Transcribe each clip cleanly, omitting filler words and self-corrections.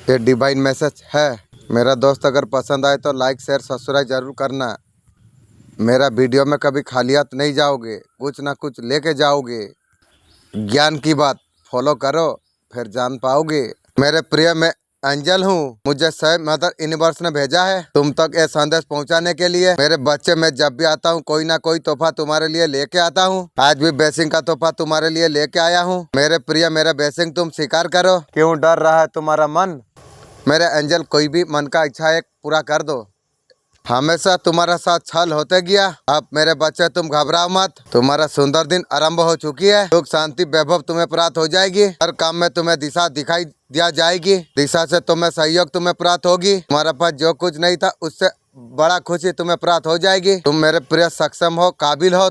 ये divine message है। मेरा दोस्त अगर पसंद आए तो लाइक शेयर सब्सक्राइब जरूर करना। मेरा वीडियो में कभी खाली हाथ नहीं जाओगे, कुछ ना कुछ लेके जाओगे। ज्ञान की बात फॉलो करो, फिर जान पाओगे। मेरे प्रिय, मैं एंजल हूँ। मुझे सही मदर यूनिवर्स ने भेजा है तुम तक ये संदेश पहुँचाने के लिए। मेरे बच्चे, मैं जब भी आता हूँ कोई ना कोई तोहफा तुम्हारे लिए लेके आता हूँ। आज भी ब्लेसिंग का तोहफा तुम्हारे लिए लेके आया हूँ। मेरे प्रिय, मेरा ब्लेसिंग तुम स्वीकार करो। क्यों डर रहा है तुम्हारा मन? मेरे एंजल, कोई भी मन का इच्छा एक पूरा कर दो। हमेशा तुम्हारा साथ छल होते गया। अब मेरे बच्चे तुम घबराओ मत। तुम्हारा सुंदर दिन आरंभ हो चुकी है। सुख शांति वैभव तुम्हें प्राप्त हो जाएगी। हर काम में तुम्हें दिशा दिखाई दिया जाएगी। दिशा से तुम्हें सहयोग तुम्हें प्राप्त होगी। तुम्हारे पास जो कुछ नहीं था उससे बड़ा खुशी तुम्हें प्राप्त हो जाएगी। तुम मेरे प्रिय सक्षम हो, काबिल हो।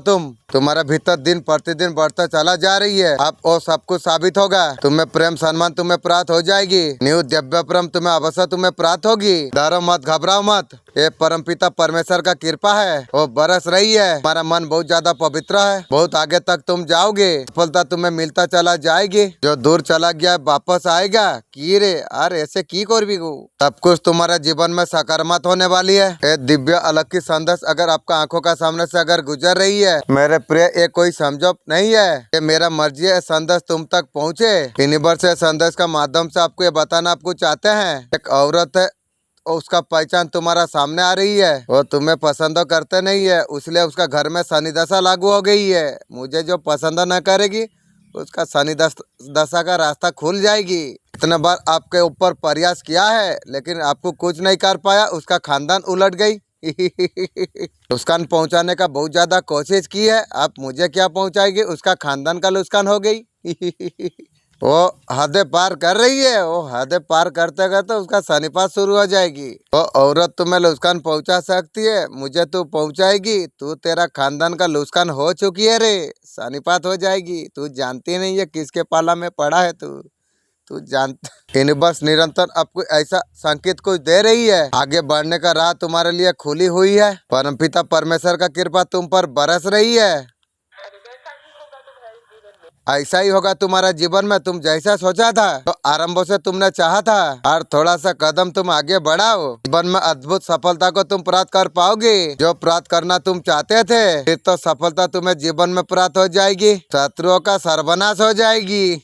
तुम्हारा भीतर दिन प्रतिदिन बढ़ता चला जा रही है। अब वो सब कुछ साबित होगा। तुम्हें प्रेम सम्मान तुम्हें प्राप्त हो जाएगी। न्यू दिव्य प्रेम तुम्हें अवश्य तुम्हें प्राप्त होगी। डरो मत, घबराओ मत। ये परमपिता परमेश्वर का कृपा है, वो बरस रही है। तुम्हारा मन बहुत ज्यादा पवित्र है। बहुत आगे तक तुम जाओगे। सफलता तुम्हें मिलता चला जाएगी। जो दूर चला गया वापस आएगा। की रे अरे ऐसे की कर भी सब कुछ तुम्हारा जीवन में सकारात्मक होने वाली है। ये दिव्य अलग की संदेश अगर आपका आंखों का सामने से अगर गुजर रही है, मेरे प्रिय, ये कोई समझो नहीं है। ये मेरा मर्जी है संदेश तुम तक पहुँचे। यूनिवर्स से संदेश का माध्यम से आपको ये बताना आपको चाहते हैं। एक औरत है, उसका पहचान तुम्हारा सामने आ रही है। वो तुम्हें पसंद करते नहीं है, इसलिए उसका घर में शनि दशा लागू हो गई है। मुझे जो पसंद न करेगी उसका शनि दशा का रास्ता खुल जाएगी। इतने बार आपके ऊपर प्रयास किया है लेकिन आपको कुछ नहीं कर पाया। उसका खानदान उलट गई। नुकसान पहुंचाने का बहुत ज्यादा कोशिश की है। आप मुझे क्या पहुंचाएगी? उसका खानदान का नुकसान हो गई। वो हदें पार कर रही है। वो हदें पार करते करते उसका शनिपात शुरू हो जाएगी। वो औरत तुम्हें नुकसान पहुंचा सकती है, मुझे तू पहुंचाएगी। तू, तेरा खानदान का नुकसान हो चुकी है रे। शनिपात हो जाएगी। तू जानती नहीं है किसके पाला में पड़ा है। तू जानती। यूनिवर्स निरंतर आपको ऐसा संकेत कुछ दे रही है। आगे बढ़ने का राह तुम्हारे लिए खुली हुई है। परमपिता परमेश्वर का कृपा तुम पर बरस रही है। ऐसा ही होगा तुम्हारा जीवन में। तुम जैसा सोचा था तो आरंभ से तुमने चाहा था, और थोड़ा सा कदम तुम आगे बढ़ाओ। जीवन में अद्भुत सफलता को तुम प्राप्त कर पाओगे। जो प्राप्त करना तुम चाहते थे, फिर तो सफलता तुम्हें जीवन में प्राप्त हो जाएगी। शत्रुओं का सर्वनाश हो जाएगी।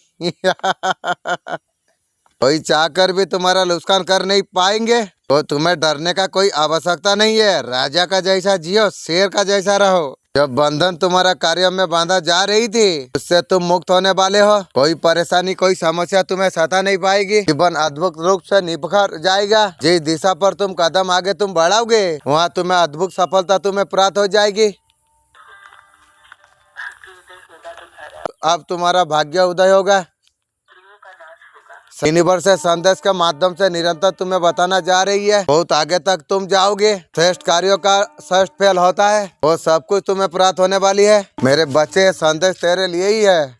कोई चाहकर भी तुम्हारा नुकसान कर नहीं पाएंगे। तो तुम्हें डरने का कोई आवश्यकता नहीं है। राजा का जैसा जियो, शेर का जैसा रहो। जो बंधन तुम्हारा कार्य में बांधा जा रही थी, उससे तुम मुक्त होने वाले हो। कोई परेशानी, कोई समस्या तुम्हें सता नहीं पाएगी। जीवन अद्भुत रूप से निखर जाएगा। जिस दिशा पर तुम कदम आगे तुम बढ़ाओगे, वहाँ तुम्हें अद्भुत सफलता तुम्हें प्राप्त हो जाएगी। अब तुम्हारा भाग्य उदय होगा। यूनिवर्स से संदेश के माध्यम से निरंतर तुम्हें बताना जा रही है, बहुत आगे तक तुम जाओगे। श्रेष्ठ कार्यों का श्रेष्ठ फल होता है। वो सब कुछ तुम्हें प्राप्त होने वाली है। मेरे बच्चे, संदेश तेरे लिए ही है।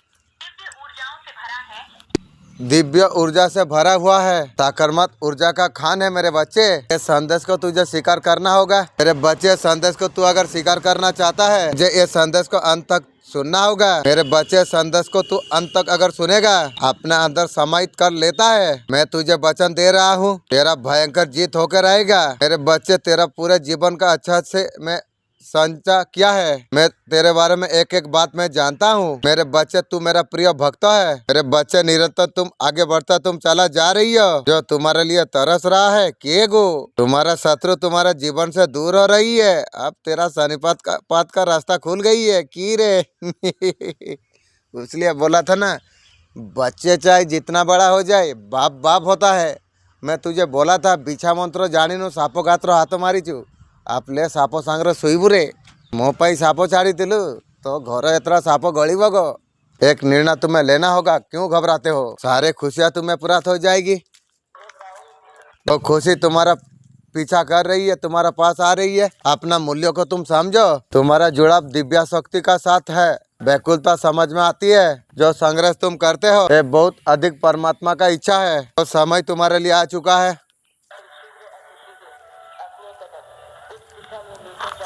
दिव्य ऊर्जा से भरा हुआ है। सकारात्मक ऊर्जा का खान है मेरे बच्चे। ये संदेश को तुझे स्वीकार करना होगा। मेरे बच्चे, संदेश को तू अगर स्वीकार करना चाहता है, मुझे ये संदेश को अंत तक सुनना होगा। मेरे बच्चे, संदेश को तू अंत तक अगर सुनेगा, अपने अंदर समाहित कर लेता है। मैं तुझे वचन दे रहा हूँ, तेरा भयंकर जीत होकर रहेगा। मेरे बच्चे, तेरा पूरे जीवन का अच्छा से मैं संचा किया है। मैं तेरे बारे में एक एक बात मैं जानता हूँ। मेरे बच्चे, तू मेरा प्रिय भक्त है। मेरे बच्चे, निरंतर तुम आगे बढ़ता तुम चला जा रही हो। जो तुम्हारे लिए तरस रहा है, के गो तुम्हारा शत्रु तुम्हारा जीवन से दूर हो रही है। अब तेरा शनिपात का रास्ता खुल गई है। की रे। इसलिए बोला था ना, बच्चे चाहे जितना बड़ा हो जाए, बाप बाप होता है। मैं तुझे बोला था, बिछा मंत्र जानी नु सापो गात्रो हाथ मारी चु। आप ले सापो सांग्रे शुईबुरे। मो पाई सापो छाड़ी दिलु तो घर एतरा सापो गलिब गो। एक निर्णय तुम्हें लेना होगा। क्यों घबराते हो? सारे खुशियाँ तुम्हें प्राप्त हो जाएगी। तो खुशी तुम्हारा पीछा कर रही है, तुम्हारा पास आ रही है। अपना मूल्यों को तुम समझो। तुम्हारा जुड़ाव दिव्या शक्ति का साथ है। व्याकुलता समझ में आती है। जो संघर्ष तुम करते हो, ये बहुत अधिक परमात्मा का इच्छा है। तो समय तुम्हारे लिए आ चुका है।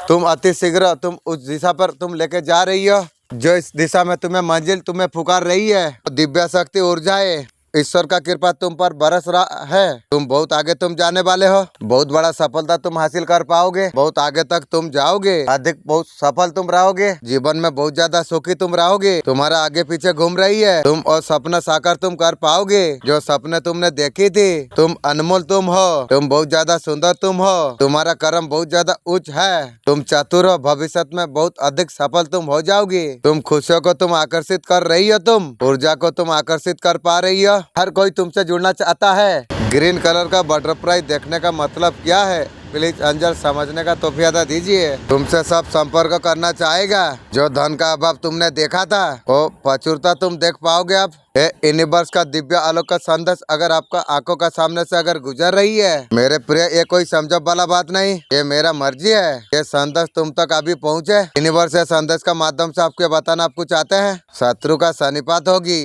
तुम अति शीघ्र तुम उस दिशा पर तुम लेके जा रही हो, जो इस दिशा में तुम्हें मंजिल तुम्हें पुकार रही है। दिव्य शक्ति ऊर्जा है। ईश्वर का कृपा तुम पर बरस रहा है। तुम बहुत आगे तुम जाने वाले हो, बहुत बड़ा सफलता तुम हासिल कर पाओगे, बहुत आगे तक तुम जाओगे, अधिक बहुत सफल तुम रहोगे, जीवन में बहुत ज्यादा सुखी तुम रहोगे। तुम्हारा आगे पीछे घूम रही है तुम और सपना साकार तुम कर पाओगे। जो सपने तुमने देखी थी, तुम अनमोल तुम हो, तुम बहुत ज्यादा सुंदर तुम हो, तुम्हारा कर्म बहुत ज्यादा उच्च है, तुम चतुर हो, भविष्य में बहुत अधिक सफल तुम हो जाओगी। तुम खुशियों को तुम आकर्षित कर रही हो, तुम ऊर्जा को तुम आकर्षित कर पा रही हो। हर कोई तुमसे जुड़ना चाहता है। ग्रीन कलर का बटरफ्लाई देखने का मतलब क्या है, प्लीज अंजल समझने का तौफीक दीजिए। तुमसे सब संपर्क करना चाहेगा। जो धन का अभाव तुमने देखा था वो प्रचुरता तुम देख पाओगे। अब ये यूनिवर्स का दिव्य आलोक का संदेश अगर आपका आंखों का सामने से अगर गुजर रही है, मेरे प्रिय, ये कोई समझो वाला बात नहीं, ये मेरा मर्जी है। ये संदेश तुम तक अभी पहुँचे। यूनिवर्स ये संदेश का माध्यम से आपको बताना आपको चाहते हैं, शत्रु का सन्निपात होगी,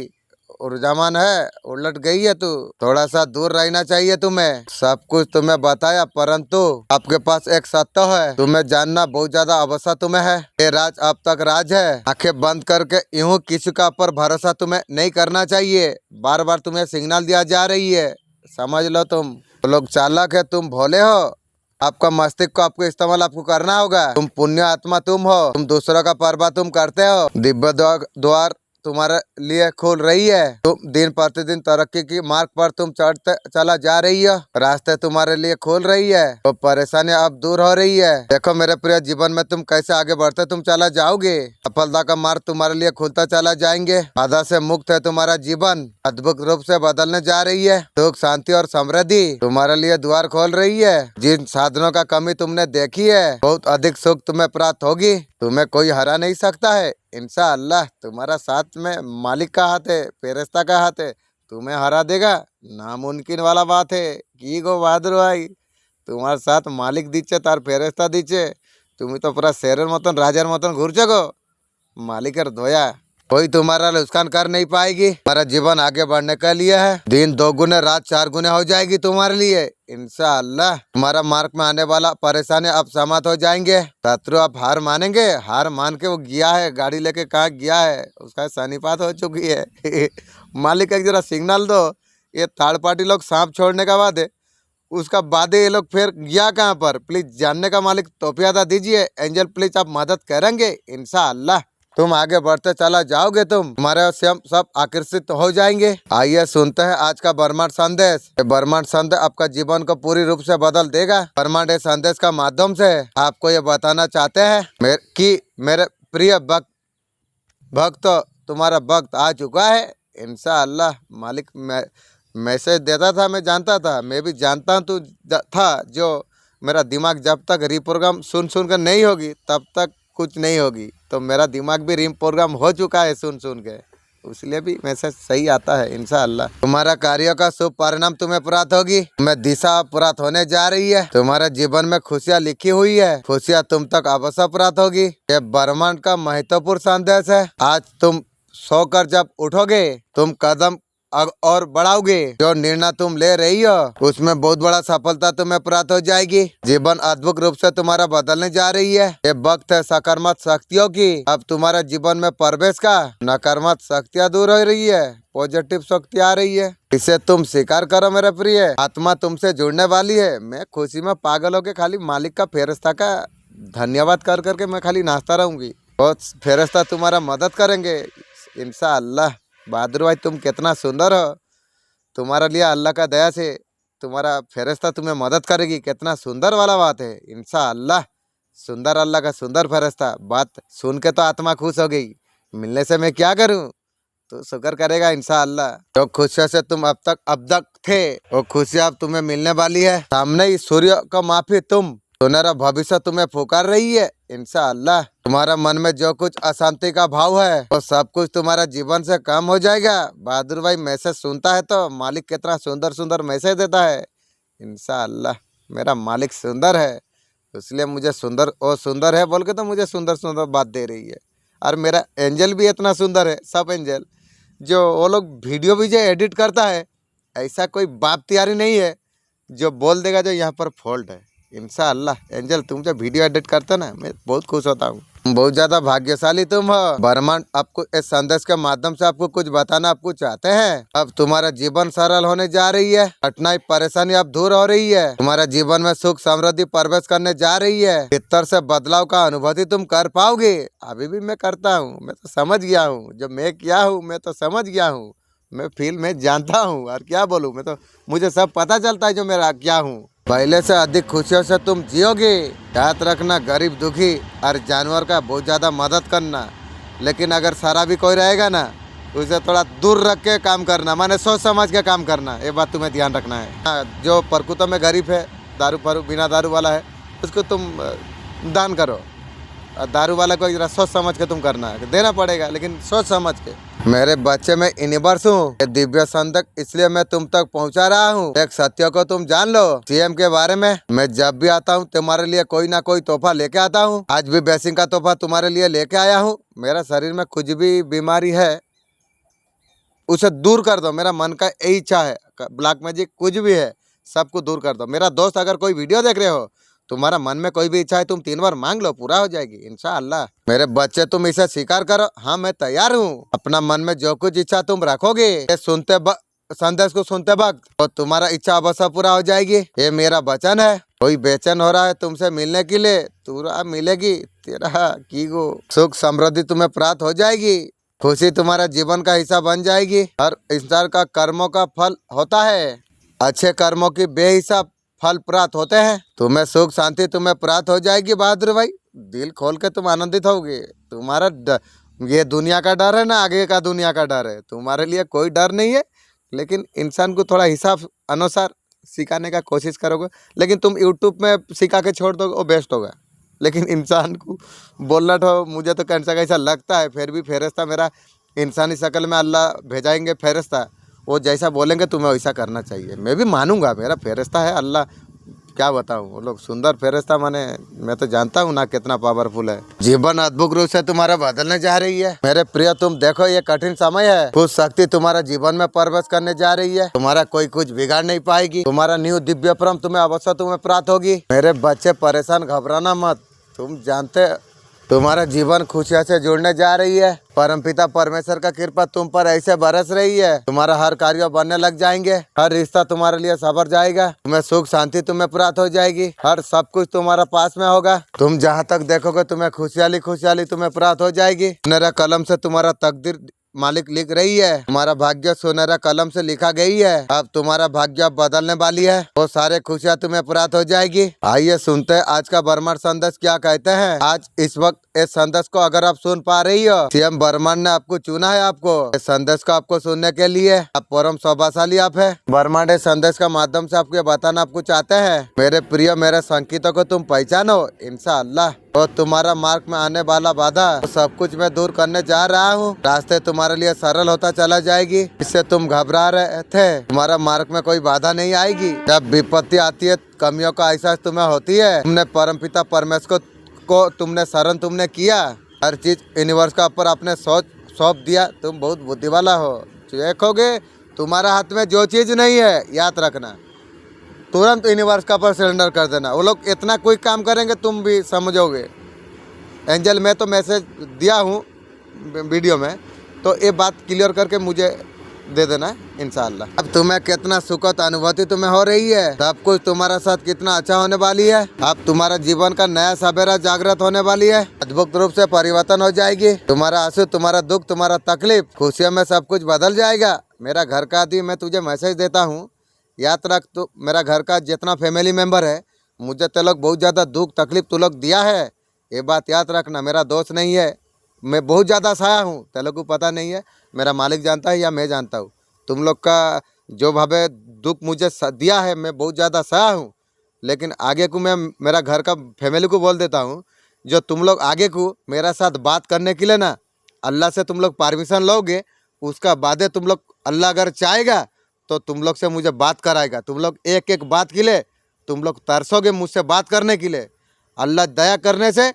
ऊर्जामान है, उलट गई है तू, थोड़ा सा दूर रहना चाहिए तुम्हें। सब कुछ तुम्हें बताया, परंतु आपके पास एक सत्य है, तुम्हें जानना बहुत ज्यादा आवश्यक तुम्हें है। ये राज अब तक राज है। आंखें बंद करके यूं किसी का पर भरोसा तुम्हें नहीं करना चाहिए। बार बार तुम्हें सिग्नल दिया जा रही है, समझ लो तुम लोग चालाक है, तुम भोले हो। आपका मस्तिष्क को आपको इस्तेमाल आपको करना होगा। तुम पुण्य आत्मा तुम हो, तुम दूसरों का परवाह तुम करते हो। दिव्य द्वार तुम्हारे लिए खोल रही है। तुम दिन प्रतिदिन तरक्की की मार्ग पर तुम चढ़ते चला जा रही हो। रास्ते तुम्हारे लिए खोल रही है, तो परेशानियां अब दूर हो रही है। देखो मेरे प्रिय, जीवन में तुम कैसे आगे बढ़ते तुम चला जाओगे। सफलता का मार्ग तुम्हारे लिए खुलता चला जाएंगे। बाधा से मुक्त है तुम्हारा जीवन, अद्भुत रूप से बदलने जा रही है। सुख, शांति और समृद्धि तुम्हारे लिए द्वार खोल रही है। जिन साधनों का कमी तुमने देखी है, बहुत अधिक सुख तुम्हें प्राप्त होगी। तुम्हें कोई हरा नहीं सकता है। इंशाअल्लाह तुम्हारा साथ में मालिक का हाथ है, फेरिस्ता का हाथ है, तुम्हें हरा देगा। नामुमकिन वाला बात है की गो बहादुर भाई, तुम्हारे साथ मालिक दीचे तार फेरिस्ता दीचे, तुम्हें तो पूरा शेर मतन राजार मतन घूर गो। मालिकर धोया कोई तुम्हारा नुकसान कर नहीं पाएगी। तुम्हारा जीवन आगे बढ़ने के लिए है। दिन 2 गुने रात 4 गुने हो जाएगी तुम्हारे लिए इंशाअल्लाह। तुम्हारा मार्ग में आने वाला परेशानी अब समाप्त हो जाएंगे। शत्रु आप हार मानेंगे, हार मान के वो गया है, गाड़ी लेके कहाँ गया है, उसका सन्निपात हो चुकी है। मालिक एक जरा सिग्नल दो। ये थर्ड पार्टी लोग सांप छोड़ने का बाद है, उसका बाद ये लोग फिर गया कहाँ पर, प्लीज जानने का मालिक तौफीक दीजिए। एंजल प्लीज आप मदद करेंगे इंशाअल्लाह। तुम आगे बढ़ते चला जाओगे, तुम्हारे सब आकर्षित हो जाएंगे। आइए सुनते हैं आज का ब्रह्मांड संदेश। ब्रह्मांड संदेश आपका जीवन को पूरी रूप से बदल देगा। ब्रह्मांड संदेश का माध्यम से आपको ये बताना चाहते हैं कि मेरे प्रिय भक्त, तुम्हारा वक्त आ चुका है इंशाअल्लाह। मालिक मैसेज देता था, मैं जानता था, मैं भी जानता तू था। जो मेरा दिमाग जब तक रिप्रोग्राम सुन कर नहीं होगी तब तक कुछ नहीं होगी। तो मेरा दिमाग भी रिप्रोग्राम हो चुका है सुन के, इसलिए भी मैसेज सही आता है इंशाअल्लाह। तुम्हारा कार्यों का शुभ परिणाम तुम्हें प्राप्त होगी। तुम्हें दिशा प्राप्त होने जा रही है। तुम्हारे जीवन में खुशियाँ लिखी हुई है, खुशियाँ तुम तक अवश्य प्राप्त होगी। ये ब्रह्मांड का महत्वपूर्ण संदेश है। आज तुम सोकर जब उठोगे, तुम कदम और बढ़ाओगे। जो निर्णय तुम ले रही हो उसमें बहुत बड़ा सफलता तुम्हें प्राप्त हो जाएगी। जीवन अद्भुत रूप से तुम्हारा बदलने जा रही है। ये वक्त है सकारात्मक शक्तियों की। अब तुम्हारे जीवन में प्रवेश का नकारात्मक शक्तियाँ दूर हो रही है, पॉजिटिव शक्ति आ रही है। इसे तुम स्वीकार करो मेरे प्रिय। आत्मा तुमसे जुड़ने वाली है। मैं खुशी में पागल होके खाली मालिक का फेरिस्ता का धन्यवाद कर करके मैं खाली नाचता रहूंगी। बहुत फेरिस्ता तुम्हारा मदद करेंगे इंशाअल्लाह। बहादुर भाई तुम कितना सुंदर हो। तुम्हारे लिए अल्लाह का दया से तुम्हारा फेरिस्ता तुम्हें मदद करेगी। कितना सुंदर वाला बात है इंशाअल्लाह। सुंदर अल्लाह का सुंदर फेरिस्ता। बात सुन के तो आत्मा खुश हो गई। मिलने से मैं क्या करूं, तो शुक्र करेगा इंशाअल्लाह। जो खुशियों से तुम अब तक थे, वो खुशियाँ अब तुम्हें मिलने वाली है। सामने ही सूर्य का माफी तुम सुनहरा भविष्य तुम्हें पुकार रही है इंशाअल्लाह। तुम्हारा मन में जो कुछ अशांति का भाव है वो सब कुछ तुम्हारा जीवन से कम हो जाएगा। बहादुर भाई मैसेज सुनता है तो मालिक कितना सुंदर मैसेज देता है इंशाअल्लाह। मेरा मालिक सुंदर है, इसलिए मुझे सुंदर है बोल के तो मुझे सुंदर बात दे रही है। और मेरा एंजल भी इतना सुंदर है, सब एंजल जो वो लोग वीडियो भी जो एडिट करता है, ऐसा कोई बाप तैयारी नहीं है जो बोल देगा जो यहाँ पर फॉल्ट है इंशाअल्लाह। एंजल तुम जो वीडियो एडिट करते ना, मैं बहुत खुश होता हूँ। बहुत ज्यादा भाग्यशाली तुम हो। ब्रह्मांड आपको इस संदेश के माध्यम से आपको कुछ बताना आपको चाहते हैं। अब तुम्हारा जीवन सरल होने जा रही है, कठिनाई परेशानी अब दूर हो रही है, तुम्हारा जीवन में सुख समृद्धि प्रवेश करने जा रही है। भीतर से बदलाव का अनुभूति तुम कर पाओगे। अभी भी मैं करता हूँ, मैं तो समझ गया हूँ, जो मैं किया हूँ मैं तो समझ गया हूँ, मैं फील में जानता हूँ और क्या बोलूँ, मैं तो मुझे सब पता चलता है जो मेरा क्या हूँ। पहले से अधिक खुशियों से तुम जियोगे। याद रखना, गरीब दुखी और जानवर का बहुत ज़्यादा मदद करना, लेकिन अगर शराबी कोई रहेगा ना उसे थोड़ा दूर रख के काम करना, माने सोच समझ के काम करना, ये बात तुम्हें ध्यान रखना है। हाँ, जो प्रकृति में गरीब है, दारू फारू बिना दारू वाला है, उसको तुम दान करो। और दारू वाला को जरा सोच समझ के तुम करना है, देना पड़ेगा लेकिन सोच समझ के। मेरे बच्चे में यूनिवर्स हूँ, ये दिव्य संदेश इसलिए मैं तुम तक पहुँचा रहा हूँ। एक सत्य को तुम जान लो, सीएम के बारे में मैं जब भी आता हूँ तुम्हारे लिए कोई ना कोई तोहफा लेके आता हूँ। आज भी बेसिंग का तोहफा तुम्हारे लिए लेके आया हूँ। मेरा शरीर में कुछ भी बीमारी है उसे दूर कर दो, मेरा मन का यही इच्छा है। ब्लैक मैजिक कुछ भी है सबको दूर कर दो। मेरा दोस्त अगर कोई वीडियो देख रहे हो, तुम्हारा मन में कोई भी इच्छा है तुम 3 बार मांग लो, पूरा हो जाएगी इंशाअल्लाह। मेरे बच्चे तुम इसे स्वीकार करो। हाँ मैं तैयार हूँ। अपना मन में जो कुछ इच्छा तुम रखोगे, ये संदेश को सुनते वक्त तो तुम्हारा इच्छा अवश्य पूरा हो जाएगी, ये मेरा वचन है। कोई बेचैन हो रहा है तुमसे मिलने के लिए, तुरा मिलेगी। तेरा की गो सुख समृद्धि तुम्हें प्राप्त हो जाएगी। खुशी तुम्हारा जीवन का हिस्सा बन जाएगी। हर इंसान का कर्मों का फल होता है, अच्छे कर्मों की बेहिसाब फल प्राप्त होते हैं। तुम्हें सुख शांति तुम्हें प्राप्त हो जाएगी बहादुर भाई। दिल खोल के तुम आनंदित होगे। तुम्हारा ये दुनिया का डर है ना, आगे का दुनिया का डर है, तुम्हारे लिए कोई डर नहीं है। लेकिन इंसान को थोड़ा हिसाब अनुसार सिखाने का कोशिश करोगे। लेकिन तुम यूट्यूब में सिखा के छोड़ दोगे वो बेस्ट होगा। लेकिन इंसान को बोलना तो मुझे तो कैसा कैसा लगता है। फिर भी फेरिस्ता मेरा इंसानी शक्ल में अल्लाह भेजाएंगे फेरिस्ता, वो जैसा बोलेंगे तुम्हें वैसा करना चाहिए। मैं भी मानूंगा, मेरा फेरिस्ता है अल्लाह, क्या बताऊं। वो लोग सुंदर फेरिस्ता, माने मैं तो जानता हूँ ना कितना पावरफुल है। जीवन अद्भुत रूप से तुम्हारा बदलने जा रही है मेरे प्रिय। तुम देखो ये कठिन समय है, कुछ शक्ति तुम्हारा जीवन में प्रवेश करने जा रही है। तुम्हारा कोई कुछ बिगाड़ नहीं पाएगी। तुम्हारा न्यू दिव्य परम तुम्हें अवश्य तुम्हें प्राप्त होगी। मेरे बच्चे परेशान घबराना मत। तुम जानते तुम्हारा जीवन खुशियाँ से जुड़ने जा रही है। परमपिता परमेश्वर का कृपा तुम पर ऐसे बरस रही है, तुम्हारा हर कार्य बनने लग जाएंगे। हर रिश्ता तुम्हारे लिए सबर जाएगा। तुम्हें सुख शांति तुम्हें प्राप्त हो जाएगी। हर सब कुछ तुम्हारा पास में होगा। तुम जहाँ तक देखोगे तुम्हें खुशहाली खुशहाली तुम्हें प्राप्त हो जाएगी। सुनहरा कलम से तुम्हारा तकदीर मालिक लिख रही है। तुम्हारा भाग्य सुनहरा कलम से लिखा गई है। अब तुम्हारा भाग्य बदलने वाली है। वो सारे खुशियाँ तुम्हें प्राप्त हो जाएगी। आइए सुनते हैं आज का ब्रह्मांड संदेश क्या कहते हैं। आज इस वक्त इस संदेश को अगर आप सुन पा रही हो, सीएम ब्रह्मांड ने आपको चुना है। आपको इस संदेश को आपको सुनने के लिए आप परम सौभाग्यशाली आप है। ब्रह्मांड इस संदेश का माध्यम से आपको ये बताना आपको चाहते हैं। मेरे प्रिय, मेरे संकेतों को तुम पहचानो इंशाअल्लाह। और तुम्हारा मार्ग में आने वाला बाधा सब कुछ मैं दूर करने जा रहा हूँ। रास्ते तुम्हारे लिए सरल होता चला जाएगी। इससे तुम घबरा रहे थे, तुम्हारा मार्ग में कोई बाधा नहीं आएगी। जब विपत्ति आती है, कमियों का एहसास तुम्हें होती है, तुमने परमपिता परमेश्वर को तुमने शरण तुमने किया, हर चीज यूनिवर्स का ऊपर अपने सौंप दिया। तुम बहुत बुद्धि वाला हो। देखोगे तुम्हारा हाथ में जो चीज नहीं है, याद रखना, तुरंत यूनिवर्स का पर सरेंडर कर देना। वो लोग इतना कोई काम करेंगे तुम भी समझोगे। एंजल मैं तो मैसेज दिया हूँ वीडियो में, तो ये बात क्लियर करके मुझे दे देना इंशाअल्लाह। अब तुम्हें कितना सुखद अनुभूति तुम्हें हो रही है। सब कुछ तुम्हारा साथ कितना अच्छा होने वाली है। अब तुम्हारा जीवन का नया सवेरा जागृत होने वाली है। अद्भुत रूप से परिवर्तन हो जाएगी। तुम्हारा आंसू, तुम्हारा दुख, तुम्हारा तकलीफ, खुशियों में सब कुछ बदल जाएगा। मेरा घर का आदि मैं तुझे मैसेज देता हूँ, याद रख। तो मेरा घर का जितना फैमिली मेंबर है, मुझे ते लोग बहुत ज़्यादा दुख तकलीफ तू लोग दिया है, ये बात याद रखना। मेरा दोस्त नहीं है, मैं बहुत ज़्यादा सहा हूँ, ते लोग को पता नहीं है। मेरा मालिक जानता है या मैं जानता हूँ। तुम लोग का जो भावे दुख मुझे दिया है, मैं बहुत ज़्यादा सहा हूँ। लेकिन आगे को मैं मेरा घर का फैमिली को बोल देता हूँ, जो तुम लोग आगे को मेरा साथ बात करने के लिए ना, अल्लाह से तुम लोग परमिशन लोगे, उसका बाद तुम लोग, अल्लाह अगर चाहेगा तो तुम लोग से मुझे बात कराएगा। तुम लोग एक एक बात के लिए तुम लोग तरसोगे मुझसे बात करने के लिए। अल्लाह दया करने से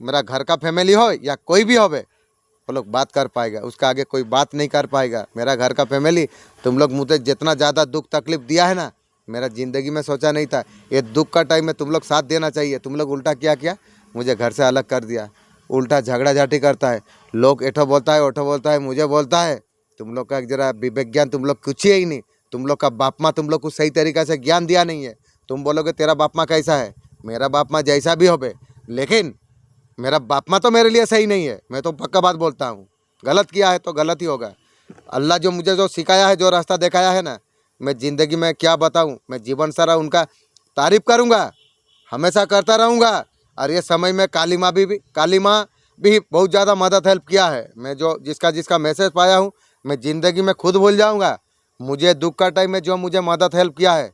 मेरा घर का फैमिली हो या कोई भी हो, वो लोग बात कर पाएगा, उसका आगे कोई बात नहीं कर पाएगा। मेरा घर का फैमिली, तुम लोग मुझे जितना ज़्यादा दुख तकलीफ दिया है ना, मेरा ज़िंदगी में सोचा नहीं था। ये दुख का टाइम में तुम लोग साथ देना चाहिए। तुम लोग उल्टा क्या किया, मुझे घर से अलग कर दिया। उल्टा झगड़ा झाटी करता है। लोग एठो बोलता है ओठो बोलता है, मुझे बोलता है। तुम लोग का जरा विवेक ज्ञान तुम लोग कुछ ही नहीं। तुम लोग का बाप माँ तुम लोग को सही तरीक़े से ज्ञान दिया नहीं है। तुम बोलोगे तेरा बाप माँ कैसा है, मेरा बाप माँ जैसा भी हो बे, लेकिन मेरा बाप माँ तो मेरे लिए सही नहीं है। मैं तो पक्का बात बोलता हूँ, गलत किया है तो गलत ही होगा। अल्लाह जो मुझे जो सिखाया है, जो रास्ता दिखाया है ना, मैं ज़िंदगी में क्या बताऊँ। मैं जीवन सारा उनका तारीफ़ करूँगा, हमेशा करता रहूँगा। और ये समय में काली माँ भी बहुत ज़्यादा मदद हेल्प किया है। मैं जो जिसका मैसेज पाया हूँ, मैं ज़िंदगी में खुद भूल जाऊँगा। मुझे दुख का टाइम में जो मुझे मदद हेल्प किया है,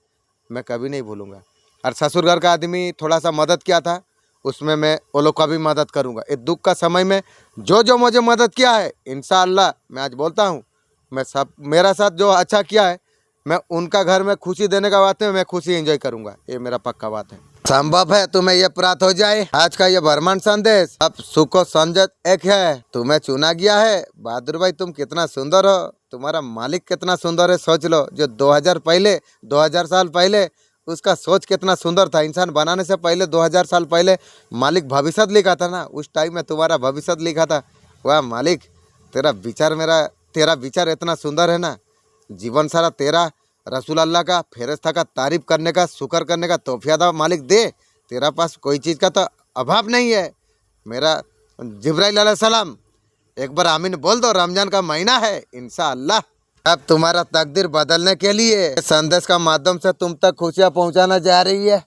मैं कभी नहीं भूलूँगा। और ससुर घर का आदमी थोड़ा सा मदद किया था, उसमें मैं वो लोग का भी मदद करूँगा। इस दुख का समय में जो मुझे मदद किया है, इंशाअल्लाह मैं आज बोलता हूँ, मैं सब मेरा साथ जो अच्छा किया है, मैं उनका घर में खुशी देने का बात है, मैं खुशी एंजॉय करूँगा। ये मेरा पक्का बात है। संभव है तुम्हें ये प्राप्त हो जाए। आज का ये भ्रमण संदेश अब सुखो संजत एक है, तुम्हें चुना गया है। बहादुर भाई तुम कितना सुंदर हो, तुम्हारा मालिक कितना सुंदर है। सोच लो, जो 2000 साल पहले उसका सोच कितना सुंदर था। इंसान बनाने से पहले 2000 साल पहले मालिक भविष्य लिखा था ना, उस टाइम में तुम्हारा भविष्य लिखा था। वाह मालिक, तेरा विचार इतना सुंदर है ना। जीवन सारा तेरा रसूल अल्लाह का फेरिस्ता का तारीफ करने का, शुक्र करने का तौफीक अता मालिक दे। तेरा पास कोई चीज़ का तो अभाव नहीं है। मेरा जिब्राइल अलैहिस्सलाम एक बार आमीन बोल दो। रमजान का महीना है, इंशाअल्लाह अब तुम्हारा तकदीर बदलने के लिए संदेश का माध्यम से तुम तक खुशियाँ पहुँचाना जा रही है।